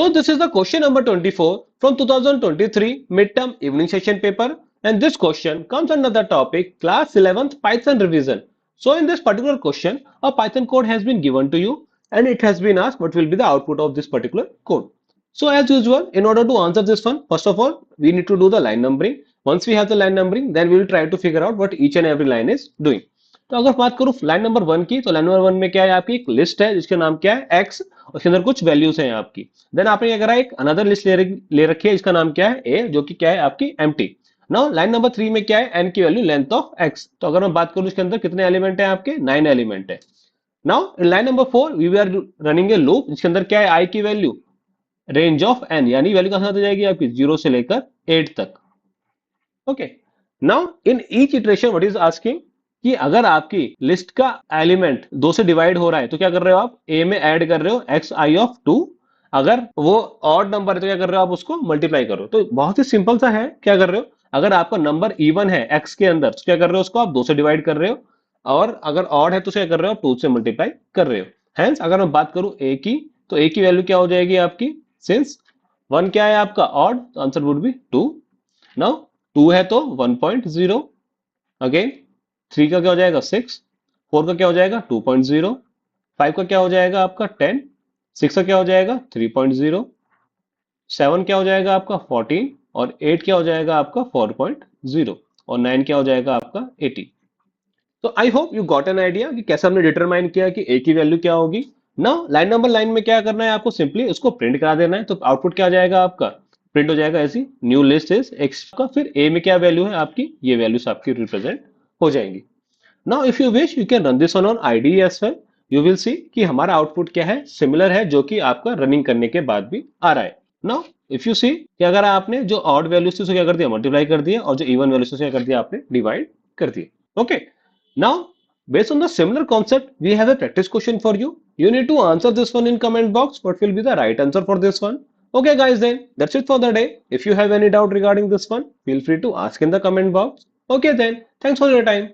So this is the question number 24 from 2023 midterm evening session paper, and this question comes under the topic class 11th Python revision. So in this particular question, a Python code has been given to you and it has been asked what will be the output of this particular code. So as usual, in order to answer this one, first of all, we need to do the line numbering. Once we have the line numbering, then we will try to figure out what each and every line is doing. तो अगर बात करूं line number 1 की, तो line number 1 में क्या है, आपकी एक लिस्ट है जिसका नाम क्या है x, उसके अंदर कुछ वैल्यूज हैं आपकी। देन आपने क्या करा, एक अनदर लिस्ट ले रखी है, इसका नाम क्या है a, जो कि क्या है आपकी एम्प्टी। नाउ लाइन नंबर 3 में क्या है, n की वैल्यू लेंथ ऑफ x। तो अगर मैं बात करूं इसके अंदर कितने एलिमेंट है आपके, 9 एलिमेंट है। Now in line number 4 we are running a loop जिसके अंदर क्या है, i की वैल्यू रेंज ऑफ n, यानी वैल्यू कहां से जाएगी आपकी 0 से लेकर 8 तक। Okay, now in each iteration what is asking कि अगर आपकी लिस्ट का एलिमेंट 2 से डिवाइड हो रहा है तो क्या कर रहे हो आप, a में ऐड कर रहे हो x i ऑफ 2। अगर वो ऑड नंबर है तो क्या कर रहे हो आप, उसको मल्टीप्लाई करो। तो बहुत ही सिंपल सा है, क्या कर रहे हो, अगर आपका नंबर इवन है x के अंदर तो क्या कर रहे हो, उसको आप 2 से डिवाइड कर रहे हो, और अगर ऑड है तो क्या कर रहे हो, 2 से मल्टीप्लाई कर रहे हो। हेंस अगर मैं बात करूं a की, तो a की वैल्यू क्या हो जाएगी आपकी, सिंस 1 क्या है आपका odd, answer would be 2। Now 2 है तो 1.0, अगेन 3 का क्या हो जाएगा 6, 4 का क्या हो जाएगा 2.0, 5 का क्या हो जाएगा आपका 10, 6 का क्या हो जाएगा 3.0, 7 क्या हो जाएगा आपका 14, और 8 क्या हो जाएगा आपका 4.0, और 9 क्या हो जाएगा आपका 80। तो I hope you got an idea कि कैसे हमने डिटरमाइन किया कि a की वैल्यू क्या होगी। नाउ लाइन नंबर लाइन में क्या करना है आपको, सिंपली उसको प्रिंट करा देना है। तो आउटपुट क्या आ जाएगा आपका, प्रिंट हो जाएगा ऐसी न्यू लिस्ट इज x का, फिर a में क्या वैल्यू है आपकी, ये वैल्यूज आपकी रिप्रेजेंट हो जाएंगी। Now if you wish you can run this on IDE as well, you will see कि हमारा आउटपुट क्या है, सिमिलर है, जो कि आपका रनिंग करने के बाद भी आ रहा है। नाउ इफ यू सी कि अगर आपने जो ऑड वैल्यूज थी उसको क्या कर दिया, मल्टीप्लाई कर दिया, और जो इवन वैल्यूज थी उसको क्या कर दिया आपने, डिवाइड कर दिया। Okay, now based on the similar concept we have a practice question for you. You need to answer this one in comment box, what will be the right answer for this one. Okay guys, then that's it for the day. If you have any doubt regarding this one, feel free to ask in the comment box. Okay then, thanks for your time.